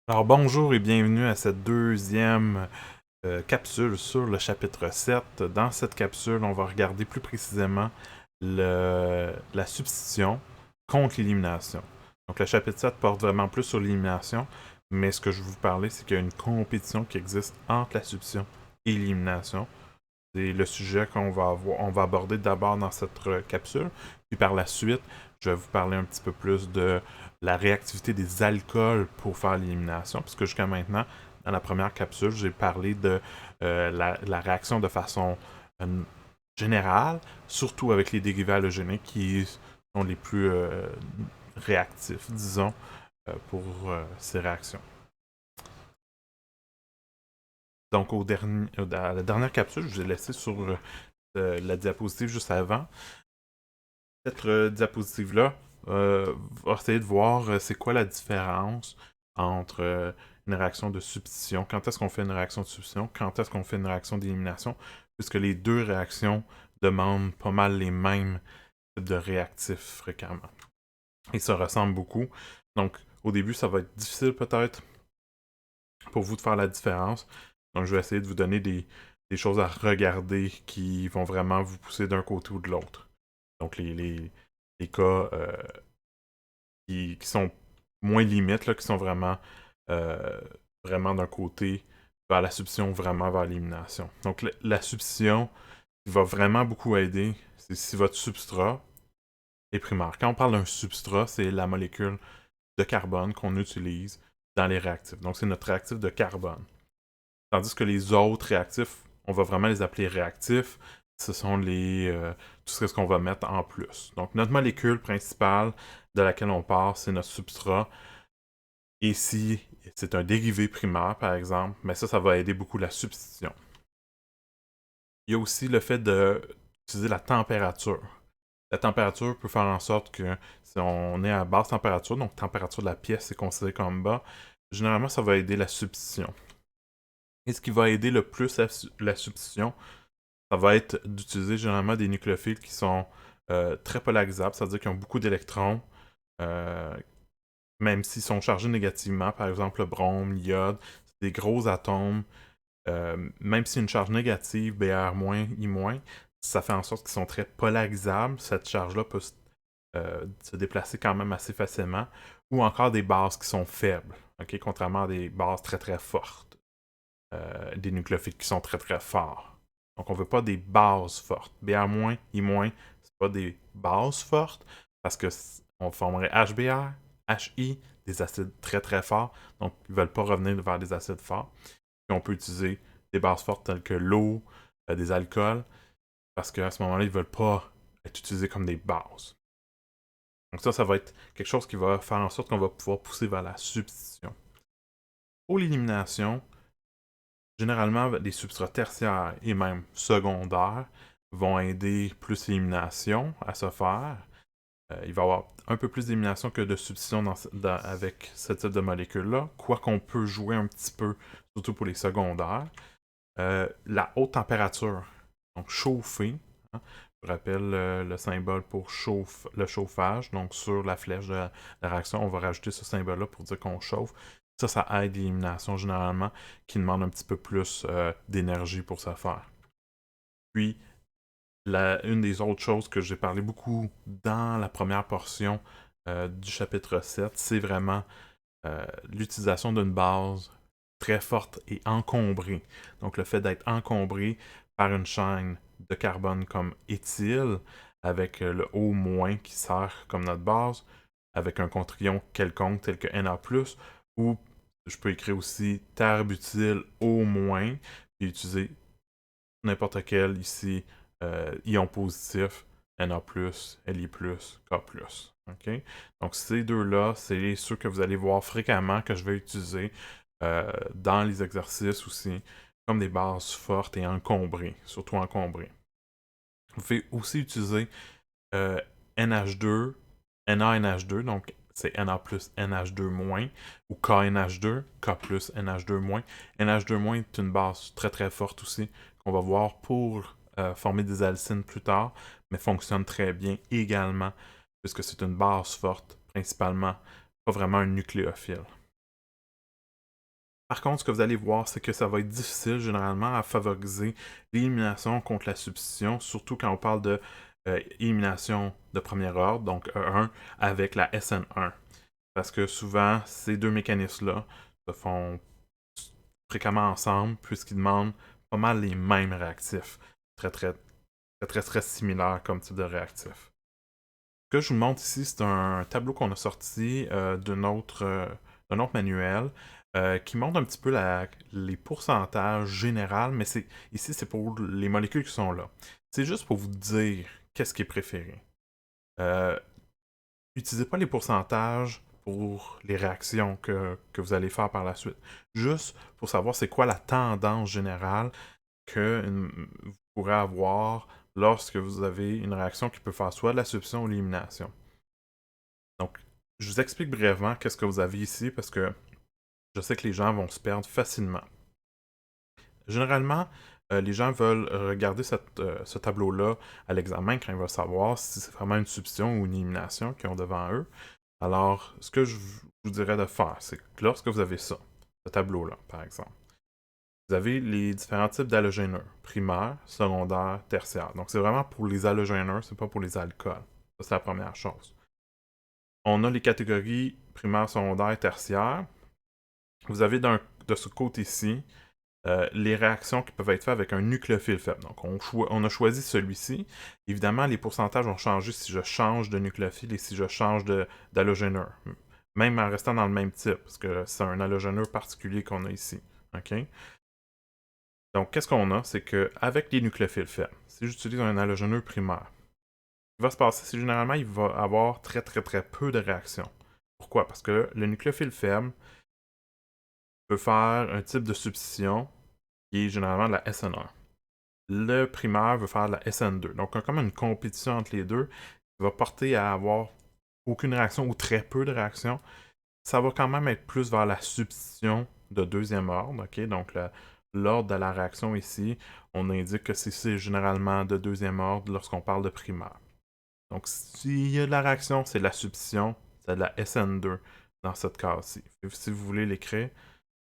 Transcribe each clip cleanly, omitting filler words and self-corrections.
Alors bonjour et bienvenue à cette deuxième capsule sur le chapitre 7. Dans cette capsule, on va regarder plus précisément la substitution contre l'élimination. Donc le chapitre 7 porte vraiment plus sur l'élimination, mais ce que je vais vous parler, c'est qu'il y a une compétition qui existe entre la substitution et l'élimination. C'est le sujet on va aborder d'abord dans cette capsule, puis par la suite, je vais vous parler un petit peu plus de la réactivité des alcools pour faire l'élimination, puisque jusqu'à maintenant, dans la première capsule, j'ai parlé de la réaction de façon euh, générale, surtout avec les dérivés halogéniques qui sont les plus réactifs, disons, pour ces réactions. Donc, à la dernière capsule, je vous ai laissé sur la diapositive juste avant. Cette diapositive-là va essayer de voir c'est quoi la différence entre une réaction de substitution, quand est-ce qu'on fait une réaction de substitution, quand est-ce qu'on fait une réaction d'élimination, puisque les deux réactions demandent pas mal les mêmes types de réactifs fréquemment. Et ça ressemble beaucoup. Donc, au début, ça va être difficile peut-être pour vous de faire la différence. Donc, je vais essayer de vous donner des choses à regarder qui vont vraiment vous pousser d'un côté ou de l'autre. Donc, les cas qui sont moins limites, là, qui sont vraiment, euh, vraiment d'un côté vers la substitution, vraiment vers l'élimination. Donc, la substitution qui va vraiment beaucoup aider, c'est si votre substrat est primaire. Quand on parle d'un substrat, c'est la molécule de carbone qu'on utilise dans les réactifs. Donc, c'est notre réactif de carbone. Tandis que les autres réactifs, on va vraiment les appeler réactifs. Ce sont tout ce qu'on va mettre en plus. Donc, notre molécule principale de laquelle on part, c'est notre substrat. Et si c'est un dérivé primaire, par exemple, mais ça va aider beaucoup la substitution. Il y a aussi le fait d'utiliser la température. La température peut faire en sorte que si on est à basse température, donc température de la pièce est considérée comme bas, généralement ça va aider la substitution. Et ce qui va aider le plus la substitution, ça va être d'utiliser généralement des nucléophiles qui sont très polarisables, c'est-à-dire qu'ils ont beaucoup d'électrons, euh, même s'ils sont chargés négativement, par exemple le brome, l'iode, c'est des gros atomes, même si une charge négative, Br-, I-, ça fait en sorte qu'ils sont très polarisables, cette charge-là peut se déplacer quand même assez facilement, ou encore des bases qui sont faibles, okay? Contrairement à des bases très très fortes, des nucléophiles qui sont très très forts. Donc on veut pas des bases fortes. Br-, I-, c'est pas des bases fortes, parce que on formerait HBr, HI, des acides très très forts, donc ils veulent pas revenir vers des acides forts. Puis on peut utiliser des bases fortes telles que l'eau, des alcools, parce qu'à ce moment-là, ils veulent pas être utilisés comme des bases. Donc ça va être quelque chose qui va faire en sorte qu'on va pouvoir pousser vers la substitution. Pour l'élimination, généralement, les substrats tertiaires et même secondaires vont aider plus l'élimination à se faire. Il va y avoir un peu plus d'élimination que de substitution avec ce type de molécule-là, quoi qu'on peut jouer un petit peu, surtout pour les secondaires. La haute température, donc chauffer, hein, je rappelle le symbole pour le chauffage, donc sur la flèche de la réaction, on va rajouter ce symbole-là pour dire qu'on chauffe. Ça aide l'élimination généralement, qui demande un petit peu plus d'énergie pour se faire. Puis, une des autres choses que j'ai parlé beaucoup dans la première portion du chapitre 7, c'est vraiment l'utilisation d'une base très forte et encombrée. Donc le fait d'être encombré par une chaîne de carbone comme éthyle, avec le O- qui sert comme notre base, avec un contrion quelconque tel que Na+, ou je peux écrire aussi terre-butyl O-, puis utiliser n'importe quel ici ion positif, Na+, Li+, K+. OK? Donc ces deux-là, c'est ceux que vous allez voir fréquemment que je vais utiliser dans les exercices aussi, comme des bases fortes et encombrées, surtout encombrées. Vous pouvez aussi utiliser NH2, NaNH2, donc c'est Na plus NH2-, ou KNH2, K plus NH2-. NH2- est une base très très forte aussi, qu'on va voir pour former des alcynes plus tard, mais fonctionne très bien également, puisque c'est une base forte, principalement, pas vraiment un nucléophile. Par contre, ce que vous allez voir, c'est que ça va être difficile généralement à favoriser l'élimination contre la substitution, surtout quand on parle de élimination de premier ordre, donc E1, avec la SN1. Parce que souvent, ces deux mécanismes-là se font fréquemment ensemble, puisqu'ils demandent pas mal les mêmes réactifs. Très, très, très, très, très similaires comme type de réactif. Ce que je vous montre ici, c'est un tableau qu'on a sorti d'un autre manuel qui montre un petit peu les pourcentages généraux, mais ici, c'est pour les molécules qui sont là. C'est juste pour vous dire qu'est-ce qui est préféré. Utilisez pas les pourcentages pour les réactions que vous allez faire par la suite. Juste pour savoir c'est quoi la tendance générale que vous pourrez avoir lorsque vous avez une réaction qui peut faire soit de la substitution ou l'élimination. Donc, je vous explique brièvement qu'est-ce que vous avez ici parce que je sais que les gens vont se perdre facilement. Généralement, les gens veulent regarder ce tableau-là à l'examen quand ils veulent savoir si c'est vraiment une substitution ou une élimination qu'ils ont devant eux. Alors, ce que je vous dirais de faire, c'est que lorsque vous avez ça, ce tableau-là, par exemple, vous avez les différents types d'halogéneurs, primaires, secondaires, tertiaires. Donc, c'est vraiment pour les halogéneurs, c'est pas pour les alcools. Ça, c'est la première chose. On a les catégories primaires, secondaires, tertiaires. Vous avez de ce côté-ci les réactions qui peuvent être faites avec un nucléophile faible. Donc, on a choisi celui-ci. Évidemment, les pourcentages vont changer si je change de nucléophile et si je change d'halogéneur. Même en restant dans le même type, parce que c'est un halogéneur particulier qu'on a ici. OK? Donc, qu'est-ce qu'on a? C'est qu'avec les nucléophiles faibles, si j'utilise un halogéneur primaire, ce qui va se passer, c'est généralement, il va avoir très, très, très peu de réactions. Pourquoi? Parce que le nucléophile faible peut faire un type de substitution qui est généralement de la SN1. Le primaire veut faire de la SN2. Donc, comme une compétition entre les deux, qui va porter à avoir aucune réaction ou très peu de réaction. Ça va quand même être plus vers la substitution de deuxième ordre. OK? Donc, l'ordre de la réaction ici, on indique que c'est généralement de deuxième ordre lorsqu'on parle de primaire. Donc, s'il y a de la réaction, c'est de la substitution, c'est de la SN2 dans cette case-ci. Si vous voulez l'écrire,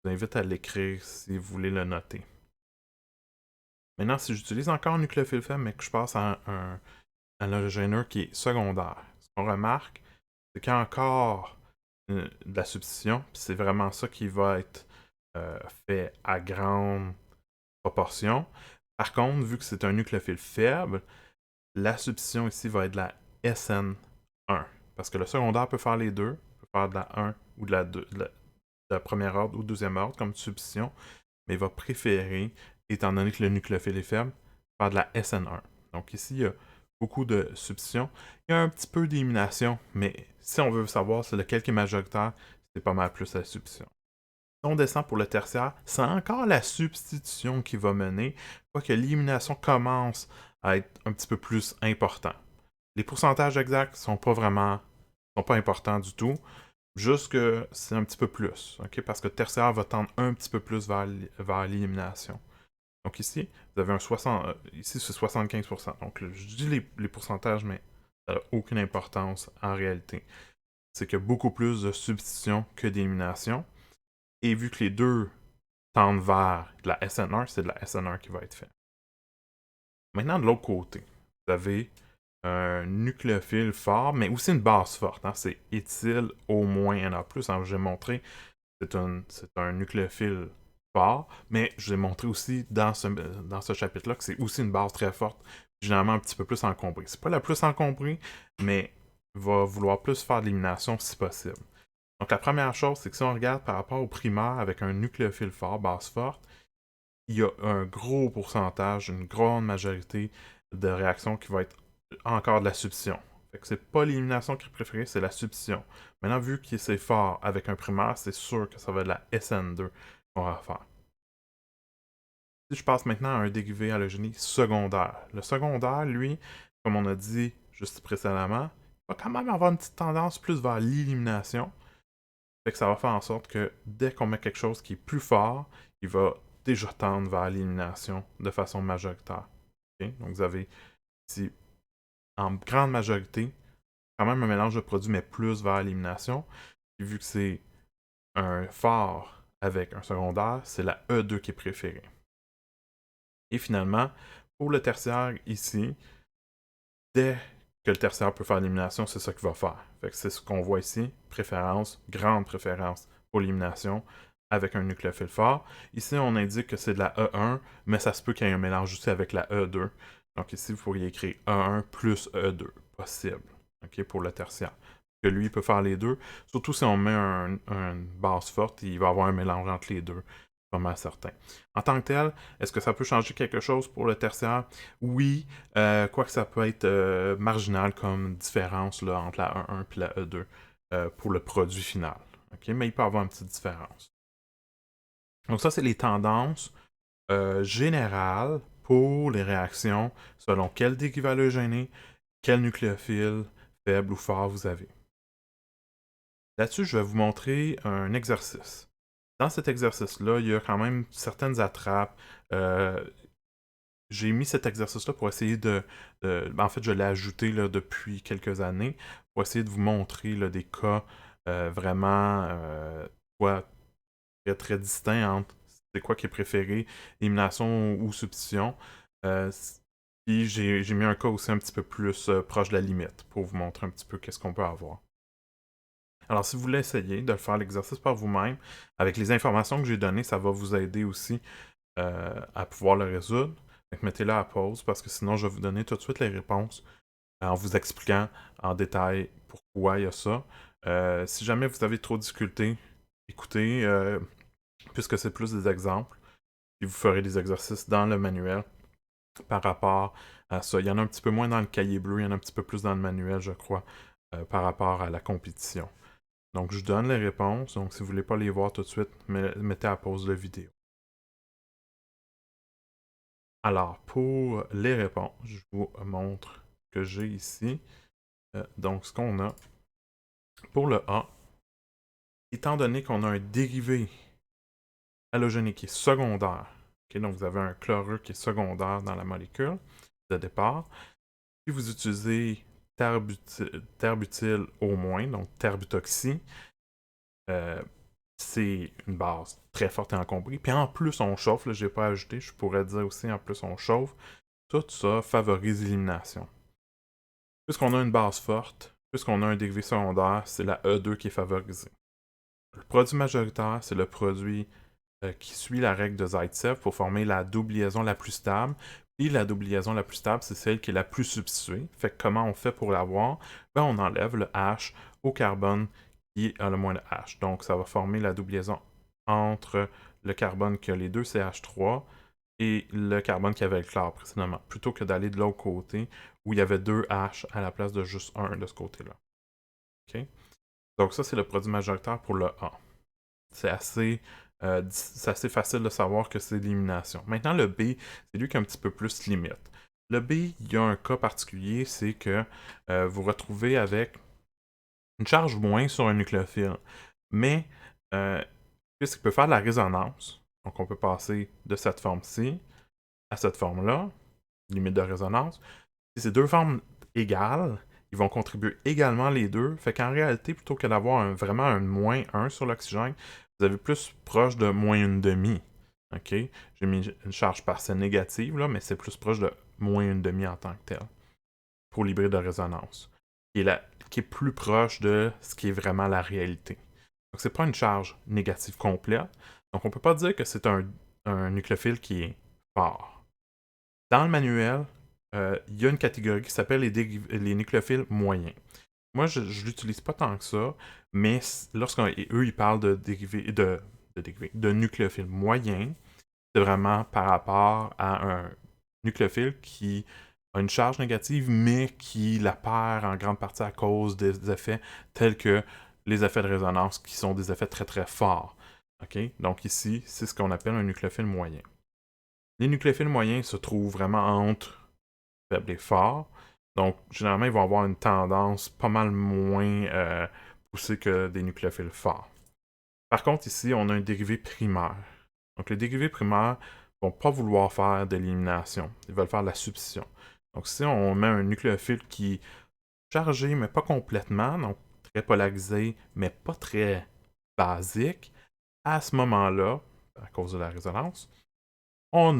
je vous invite à l'écrire si vous voulez le noter. Maintenant, si j'utilise encore un nucléophile faible, mais que je passe à un halogéneur qui est secondaire, ce qu'on remarque, c'est qu'il y a encore de la substitution, puis c'est vraiment ça qui va être fait à grande proportion. Par contre, vu que c'est un nucléophile faible, la substitution ici va être de la SN1. Parce que le secondaire peut faire les deux, peut faire de la 1 ou de la 2, de la première ordre ou deuxième ordre comme substitution, mais il va préférer, étant donné que le nucléophile est faible, faire de la SN1. Donc ici, il y a beaucoup de substitution. Il y a un petit peu d'élimination, mais si on veut savoir c'est lequel qui est majoritaire, c'est pas mal plus la substitution. Si on descend pour le tertiaire, c'est encore la substitution qui va mener, quoique l'élimination commence à être un petit peu plus important. Les pourcentages exacts sont pas importants du tout, juste que c'est un petit peu plus, ok? Parce que le tertiaire va tendre un petit peu plus vers l'élimination. Donc ici, vous avez un 60, ici c'est 75%. Donc je dis les pourcentages, mais ça n'a aucune importance en réalité. C'est qu'il y a beaucoup plus de substitution que d'élimination. Et vu que les deux tendent vers de la SN1, c'est de la SN1 qui va être fait. Maintenant, de l'autre côté, vous avez un nucléophile fort, mais aussi une base forte. Hein. C'est éthyle au moins NA+. Hein, j'ai montré, c'est un nucléophile fort, mais je l'ai montré aussi dans ce chapitre-là que c'est aussi une base très forte, généralement un petit peu plus encombrée. C'est pas la plus encombrée, mais va vouloir plus faire de l'élimination si possible. Donc la première chose, c'est que si on regarde par rapport au primaire avec un nucléophile fort, base forte, il y a un gros pourcentage, une grande majorité de réactions qui va être encore de la substitution. Fait que c'est pas l'élimination qui est préférée, c'est la substitution. Maintenant, vu que c'est fort avec un primaire, c'est sûr que ça va être la SN2 qu'on va faire. Si je passe maintenant à un dérivé halogénique secondaire. Le secondaire, lui, comme on a dit juste précédemment, va quand même avoir une petite tendance plus vers l'élimination. Fait que ça va faire en sorte que dès qu'on met quelque chose qui est plus fort, il va déjà tendre vers l'élimination de façon majoritaire. Okay? Donc vous avez ici, en grande majorité, quand même un mélange de produits, mais plus vers l'élimination. Vu que c'est un fort avec un secondaire, c'est la E2 qui est préférée. Et finalement, pour le tertiaire ici, dès que le tertiaire peut faire l'élimination, c'est ça qu'il va faire. Fait que c'est ce qu'on voit ici, préférence, grande préférence pour l'élimination avec un nucléophile fort. Ici, on indique que c'est de la E1, mais ça se peut qu'il y ait un mélange aussi avec la E2. Donc ici, vous pourriez écrire E1 plus E2, possible, ok, pour le tertiaire. Que lui, il peut faire les deux. Surtout si on met une base forte, il va y avoir un mélange entre les deux, pas mal certain. En tant que tel, est-ce que ça peut changer quelque chose pour le tertiaire? Oui, quoique ça peut être marginal comme différence là, entre la E1 et la E2 pour le produit final. Okay? Mais il peut y avoir une petite différence. Donc ça, c'est les tendances générales pour les réactions selon quel dérivé halogéné, quel nucléophile faible ou fort vous avez. Là-dessus, je vais vous montrer un exercice. Dans cet exercice-là, il y a quand même certaines attrapes. J'ai mis cet exercice-là pour essayer en fait, je l'ai ajouté là, depuis quelques années pour essayer de vous montrer là, des cas vraiment très, très distincts entre c'est quoi qui est préféré, élimination ou substitution. Puis j'ai mis un cas aussi un petit peu plus proche de la limite pour vous montrer un petit peu qu'est-ce qu'on peut avoir. Alors, si vous voulez essayer de faire l'exercice par vous-même, avec les informations que j'ai données, ça va vous aider aussi à pouvoir le résoudre. Donc, mettez-le à pause parce que sinon, je vais vous donner tout de suite les réponses en vous expliquant en détail pourquoi il y a ça. Si jamais vous avez trop de difficultés, écoutez, puisque c'est plus des exemples, et vous ferez des exercices dans le manuel par rapport à ça. Il y en a un petit peu moins dans le cahier bleu, il y en a un petit peu plus dans le manuel, je crois, par rapport à la compétition. Donc, je donne les réponses. Donc, si vous ne voulez pas les voir tout de suite, mettez à pause la vidéo. Alors, pour les réponses, je vous montre ce que j'ai ici. Donc, ce qu'on a pour le A, étant donné qu'on a un dérivé halogénique qui est secondaire, okay, donc vous avez un chlorure qui est secondaire dans la molécule de départ, puis vous utilisez terbutyl au moins, donc terbutoxy, c'est une base très forte et encombrée. Puis en plus, on chauffe, je n'ai pas ajouté, je pourrais dire aussi en plus on chauffe. Tout ça favorise l'élimination. Puisqu'on a une base forte, puisqu'on a un dérivé secondaire, c'est la E2 qui est favorisée. Le produit majoritaire, c'est le produit qui suit la règle de Zaitsev pour former la double liaison la plus stable. Puis la double liaison la plus stable, c'est celle qui est la plus substituée. Fait que comment on fait pour l'avoir? Ben, on enlève le H au carbone qui a le moins de H. Donc ça va former la double liaison entre le carbone qui a les deux CH3 et le carbone qui avait le chlore précédemment, plutôt que d'aller de l'autre côté où il y avait deux H à la place de juste un de ce côté-là. Okay? Donc ça, c'est le produit majoritaire pour le A. C'est assez facile de savoir que c'est l'élimination. Maintenant, le B, c'est lui qui est un petit peu plus limite. Le B, il y a un cas particulier, c'est que vous retrouvez avec une charge moins sur un nucléophile. Mais, puisqu'il peut faire de la résonance, donc on peut passer de cette forme-ci à cette forme-là, limite de résonance. Si c'est deux formes égales, ils vont contribuer également les deux. Fait qu'en réalité, plutôt que d'avoir vraiment un moins 1 sur l'oxygène, vous avez plus proche de moins une demi. OK? J'ai mis une charge partielle négative, là, mais c'est plus proche de moins une demi en tant que tel pour l'hybride de résonance. Qui est plus proche de ce qui est vraiment la réalité. Donc, c'est pas une charge négative complète. Donc, on peut pas dire que c'est un nucléophile qui est fort. Dans le manuel, il y a une catégorie qui s'appelle les nucléophiles moyens. Moi, je ne l'utilise pas tant que ça, mais lorsqu'eux ils parlent de nucléophiles moyens, c'est vraiment par rapport à un nucléophile qui a une charge négative, mais qui la perd en grande partie à cause des effets tels que les effets de résonance, qui sont des effets très très forts. Okay? Donc ici, c'est ce qu'on appelle un nucléophile moyen. Les nucléophiles moyens se trouvent vraiment entre faible et fort. Donc, généralement, ils vont avoir une tendance pas mal moins poussée que des nucléophiles forts. Par contre, ici, on a un dérivé primaire. Donc, les dérivés primaires ne vont pas vouloir faire de l'élimination. Ils veulent faire de la substitution. Donc, si on met un nucléophile qui est chargé, mais pas complètement, donc très polarisé, mais pas très basique, à ce moment-là, à cause de la résonance, on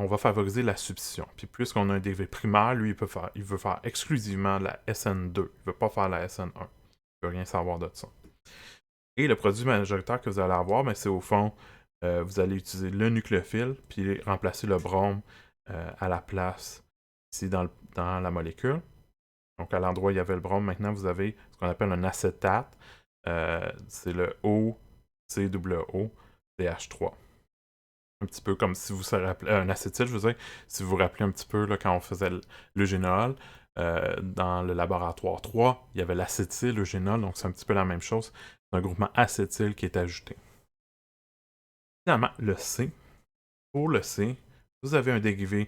va favoriser la substitution. Puis puisqu'on a un dérivé primaire, lui, il veut faire exclusivement la SN2. Il ne veut pas faire la SN1. Il ne veut rien savoir de ça. Et le produit majoritaire que vous allez avoir, c'est au fond, vous allez utiliser le nucléophile, puis remplacer le brome à la place, ici dans la molécule. Donc à l'endroit où il y avait le brome, maintenant vous avez ce qu'on appelle un acétate. C'est le OCOO CH3. Un petit peu comme si vous vous rappelez, un acétyl, je veux dire, si vous vous rappelez un petit peu là, quand on faisait l'eugénol, dans le laboratoire 3, il y avait l'acétyl-eugénol, donc c'est un petit peu la même chose. C'est un groupement acétyl qui est ajouté. Finalement, le C. Pour le C, vous avez un dérivé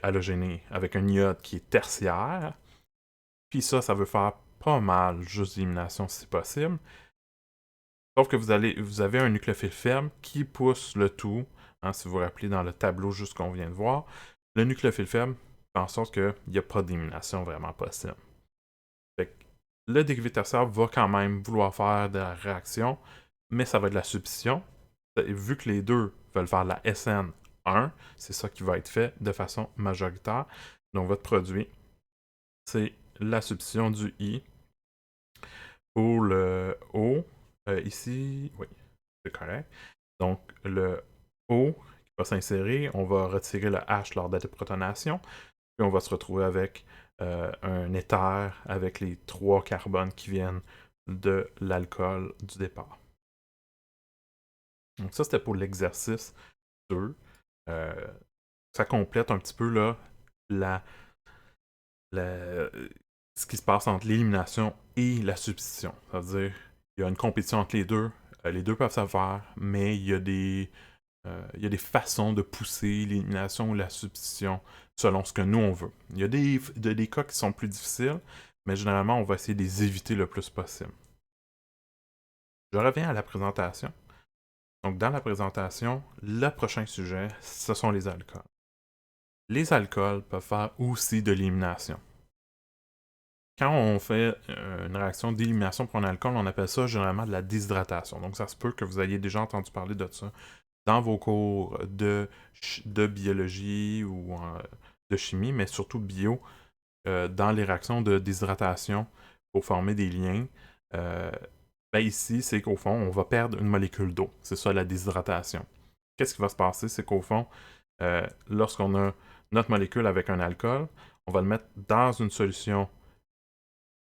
halogéné avec un iode qui est tertiaire. Puis ça veut faire pas mal juste d'élimination si possible. Sauf que vous avez un nucléophile ferme qui pousse le tout, hein, si vous vous rappelez dans le tableau juste qu'on vient de voir. Le nucléophile ferme fait en sorte qu'il n'y a pas d'élimination vraiment possible. Fait que le dérivé tertiaire va quand même vouloir faire de la réaction, mais ça va être de la substitution. Et vu que les deux veulent faire la SN1, c'est ça qui va être fait de façon majoritaire. Donc votre produit, c'est la substitution du I pour le O. Ici, oui, c'est correct. Donc, le O qui va s'insérer, on va retirer le H lors de la déprotonation, puis on va se retrouver avec un éther avec les 3 carbones qui viennent de l'alcool du départ. Donc ça, c'était pour l'exercice 2. Ça complète un petit peu là, ce qui se passe entre l'élimination et la substitution. C'est-à-dire, il y a une compétition entre les deux. Les deux peuvent se faire, mais il y a des façons de pousser l'élimination ou la substitution selon ce que nous on veut. Il y a des cas qui sont plus difficiles, mais généralement, on va essayer de les éviter le plus possible. Je reviens à la présentation. Donc, dans la présentation, le prochain sujet, ce sont les alcools. Les alcools peuvent faire aussi de l'élimination. Quand on fait une réaction d'élimination pour un alcool, on appelle ça généralement de la déshydratation. Donc, ça se peut que vous ayez déjà entendu parler de ça dans vos cours de biologie ou de chimie, mais surtout bio, dans les réactions de déshydratation pour former des liens. Ici, c'est qu'au fond, on va perdre une molécule d'eau. C'est ça la déshydratation. Qu'est-ce qui va se passer? C'est qu'au fond, lorsqu'on a notre molécule avec un alcool, on va le mettre dans une solution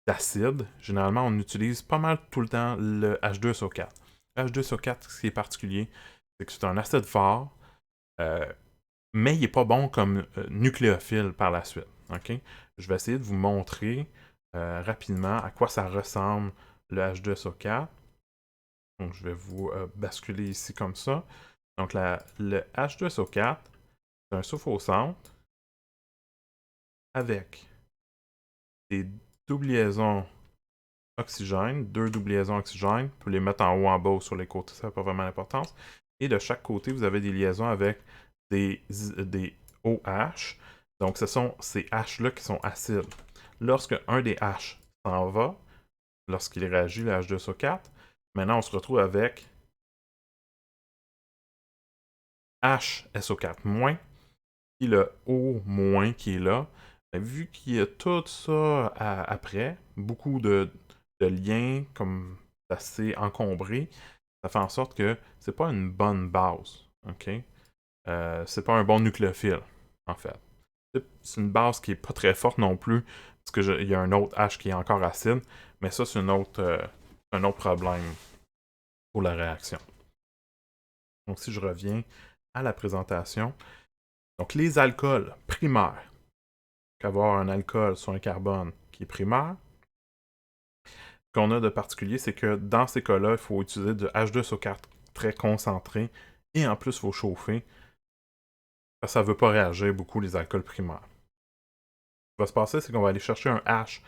d'acide. Généralement, on utilise pas mal tout le temps le H2SO4. Le H2SO4, ce qui est particulier, c'est que c'est un acide fort, mais il n'est pas bon comme nucléophile par la suite. Okay? Je vais essayer de vous montrer rapidement à quoi ça ressemble le H2SO4. Donc, je vais vous basculer ici comme ça. Donc, le H2SO4, c'est un soufre au centre avec des doubles liaisons oxygène, 2 doubles liaisons oxygène. Vous pouvez les mettre en haut, en bas ou sur les côtés, ça n'a pas vraiment d'importance. Et de chaque côté, vous avez des liaisons avec des OH. Donc, ce sont ces H-là qui sont acides. Lorsque un des H s'en va, lorsqu'il réagit, le H2SO4, maintenant, on se retrouve avec HSO4-, puis le O- qui est là. Vu qu'il y a tout ça après, beaucoup de liens comme assez encombrés, ça fait en sorte que c'est pas une bonne base. OK? C'est pas un bon nucléophile, en fait. C'est une base qui est pas très forte non plus, parce qu'il y a un autre H qui est encore acide, mais ça, c'est un autre problème pour la réaction. Donc, si je reviens à la présentation, donc les alcools primaires, qu'avoir un alcool sur un carbone qui est primaire, ce qu'on a de particulier, c'est que dans ces cas-là, il faut utiliser du H2SO4 très concentré, et en plus, il faut chauffer, parce que ça ne veut pas réagir beaucoup les alcools primaires. Ce qui va se passer, c'est qu'on va aller chercher un H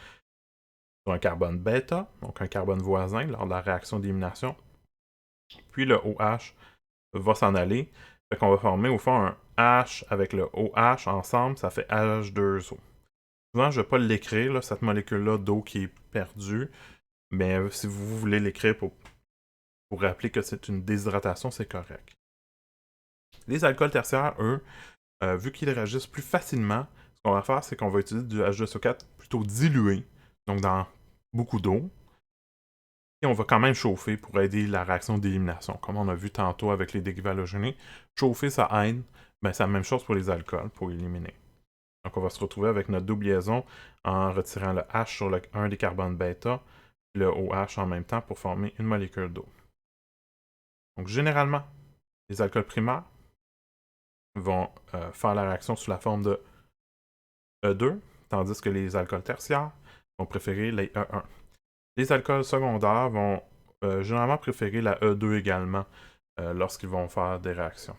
sur un carbone bêta, donc un carbone voisin, lors de la réaction d'élimination. Puis le OH va s'en aller. Fait qu'on va former au fond un H avec le OH ensemble, ça fait H2O. Souvent, je ne vais pas l'écrire, cette molécule-là d'eau qui est perdue, mais si vous voulez l'écrire pour Pour rappeler que c'est une déshydratation, c'est correct. Les alcools tertiaires, eux, vu qu'ils réagissent plus facilement, ce qu'on va faire, c'est qu'on va utiliser du H2SO4 plutôt dilué, donc dans beaucoup d'eau. Et on va quand même chauffer pour aider la réaction d'élimination. Comme on a vu tantôt avec les dérivés halogénés, chauffer, ça aide. Ben, c'est la même chose pour les alcools, pour éliminer. Donc, on va se retrouver avec notre double liaison en retirant le H sur un des carbones bêta, puis le OH en même temps pour former une molécule d'eau. Donc, généralement, les alcools primaires vont faire la réaction sous la forme de E2, tandis que les alcools tertiaires vont préférer les E1. Les alcools secondaires vont généralement préférer la E2 également lorsqu'ils vont faire des réactions.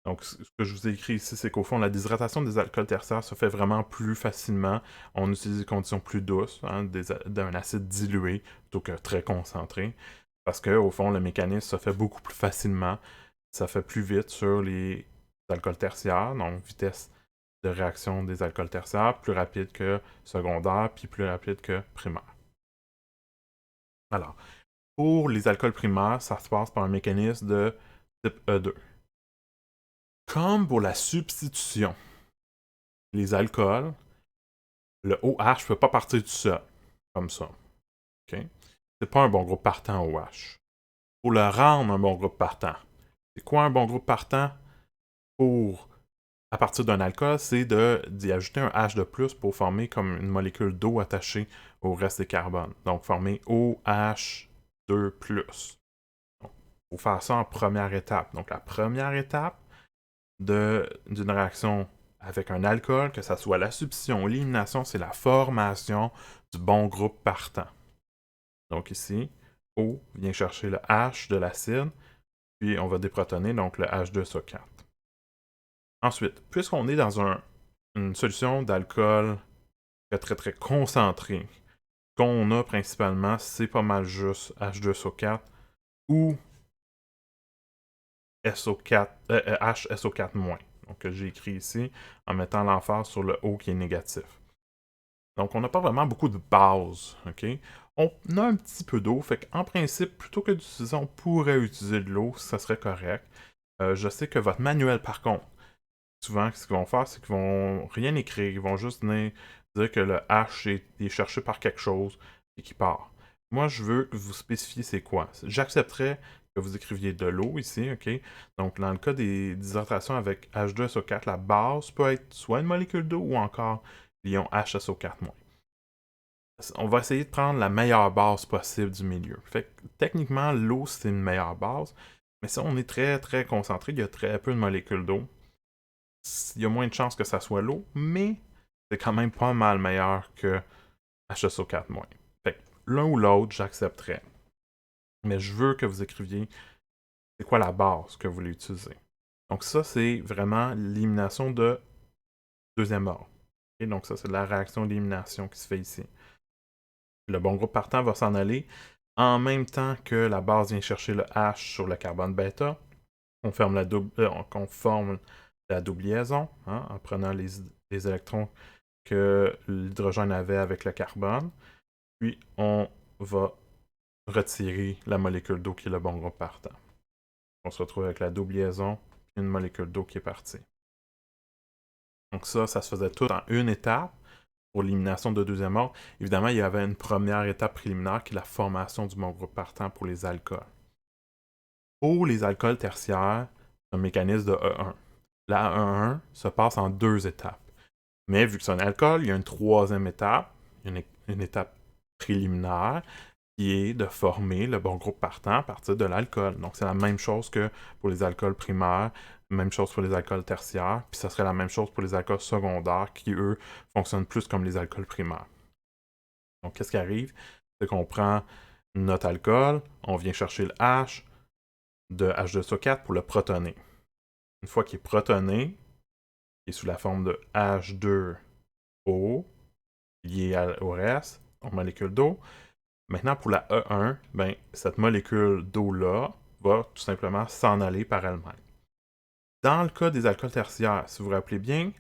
Donc, ce que je vous ai écrit ici, c'est qu'au fond, la déshydratation des alcools tertiaires se fait vraiment plus facilement. On utilise des conditions plus douces, d'un acide dilué plutôt que très concentré. Parce qu'au fond, le mécanisme se fait beaucoup plus facilement. Ça fait plus vite sur les alcools tertiaires, donc vitesse de réaction des alcools tertiaires, plus rapide que secondaire, puis plus rapide que primaire. Alors, pour les alcools primaires, ça se passe par un mécanisme de type E2. Comme pour la substitution, les alcools, le OH ne peut pas partir tout seul, comme ça. Okay? C'est pas un bon groupe partant OH. Pour le rendre un bon groupe partant, c'est quoi un bon groupe partant? À partir d'un alcool, c'est d'y ajouter un H de plus pour former comme une molécule d'eau attachée au reste des carbones. Donc, former OH2+. Donc, il faut faire ça en première étape. Donc, la première étape d'une réaction avec un alcool, que ce soit la substitution ou l'élimination, c'est la formation du bon groupe partant. Donc ici, O vient chercher le H de l'acide, puis on va déprotoner donc le H2SO4. Ensuite, puisqu'on est dans une solution d'alcool très concentrée, ce qu'on a principalement, c'est pas mal juste H2SO4 ou SO4, HSO4-. Donc, que j'ai écrit ici en mettant l'emphase sur le O qui est négatif. Donc, on n'a pas vraiment beaucoup de base, OK? On a un petit peu d'eau, fait qu'en principe, plutôt que d'utiliser, on pourrait utiliser de l'eau, ça serait correct. Je sais que votre manuel, par contre, souvent, ce qu'ils vont faire, c'est qu'ils vont rien écrire, ils vont juste dire que le H est cherché par quelque chose et qu'il part. Moi, je veux que vous spécifiez c'est quoi. J'accepterais que vous écriviez de l'eau ici, OK? Donc, dans le cas des déshydratations avec H2SO4, la base peut être soit une molécule d'eau ou encore l'ion HSO4-. On va essayer de prendre la meilleure base possible du milieu. Fait que, techniquement, l'eau, c'est une meilleure base, mais si on est très concentré, il y a très peu de molécules d'eau. Il y a moins de chances que ça soit l'eau, mais c'est quand même pas mal meilleur que HSO4-. Fait que l'un ou l'autre, j'accepterais. Mais je veux que vous écriviez c'est quoi la base que vous voulez utiliser. Donc ça, c'est vraiment l'élimination de deuxième ordre. Et donc ça, c'est la réaction d'élimination qui se fait ici. Le bon groupe partant va s'en aller en même temps que la base vient chercher le H sur le carbone bêta. On forme la double liaison en prenant les électrons que l'hydrogène avait avec le carbone. Puis on va retirer la molécule d'eau qui est le bon groupe partant. On se retrouve avec la double liaison et une molécule d'eau qui est partie. Donc ça se faisait tout en une étape pour l'élimination de deuxième ordre. Évidemment, il y avait une première étape préliminaire qui est la formation du bon groupe partant pour les alcools. Pour les alcools tertiaires, c'est un mécanisme de E1. La E1 se passe en deux étapes. Mais vu que c'est un alcool, il y a une troisième étape, une étape préliminaire, qui est de former le bon groupe partant à partir de l'alcool. Donc c'est la même chose que pour les alcools primaires, même chose pour les alcools tertiaires, puis ça serait la même chose pour les alcools secondaires qui, eux, fonctionnent plus comme les alcools primaires. Donc qu'est-ce qui arrive? C'est qu'on prend notre alcool, on vient chercher le H de H2SO4 pour le protoner. Une fois qu'il est protoné, il est sous la forme de H2O lié au reste, en molécule d'eau. Maintenant, pour la E1, ben, cette molécule d'eau-là va tout simplement s'en aller par elle-même. Dans le cas des alcools tertiaires, si vous vous rappelez bien,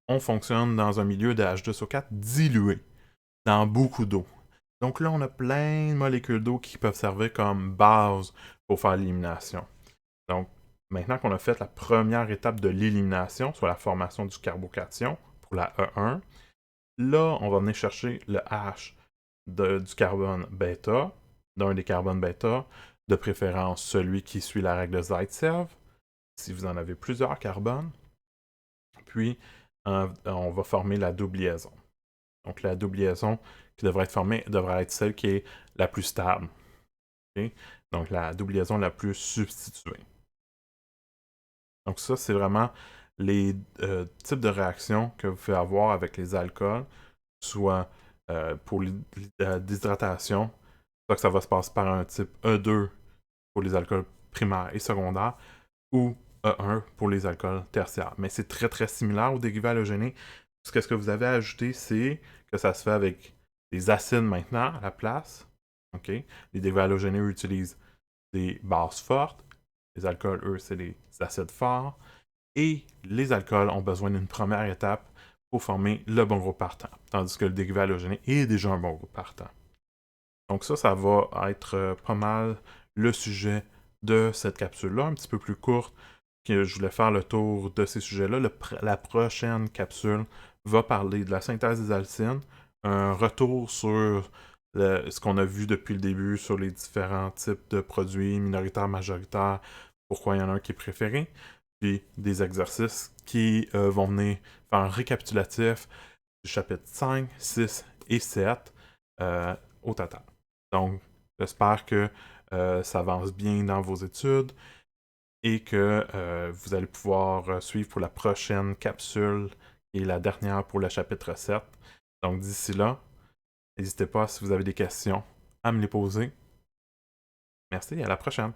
on fonctionne dans un milieu de H2SO4 dilué, dans beaucoup d'eau. Donc là, on a plein de molécules d'eau qui peuvent servir comme base pour faire l'élimination. Donc, maintenant qu'on a fait la première étape de l'élimination, soit la formation du carbocation pour la E1, là, on va venir chercher le H du carbone bêta, d'un des carbones bêta, de préférence celui qui suit la règle de Zaitsev, si vous en avez plusieurs carbones. Puis, on va former la double liaison. Donc, la double liaison qui devrait être formée devrait être celle qui est la plus stable. Okay? Donc, la double liaison la plus substituée. Donc, ça, c'est vraiment les types de réactions que vous pouvez avoir avec les alcools, soit pour la déshydratation, soit que ça va se passer par un type E2 pour les alcools primaires et secondaires, ou E1 pour les alcools tertiaires. Mais c'est très très similaire aux dérivés halogénés. Ce que vous avez ajouté, c'est que ça se fait avec des acides maintenant à la place. Okay? Les dérivés halogénés utilisent des bases fortes. Les alcools, eux, c'est des acides forts. Et les alcools ont besoin d'une première étape pour former le bon groupe partant. Tandis que le dérivé halogéné est déjà un bon groupe partant. Donc ça va être pas mal le sujet de cette capsule-là, un petit peu plus courte, que je voulais faire le tour de ces sujets-là. La prochaine capsule va parler de la synthèse des alcynes, un retour sur ce qu'on a vu depuis le début sur les différents types de produits, minoritaires, majoritaires, pourquoi il y en a un qui est préféré, puis des exercices qui vont venir faire un récapitulatif du chapitre 5, 6 et 7 au total. Donc, j'espère que ça avance bien dans vos études et que vous allez pouvoir suivre pour la prochaine capsule et la dernière pour le chapitre 7. Donc, d'ici là, n'hésitez pas, si vous avez des questions, à me les poser. Merci et à la prochaine.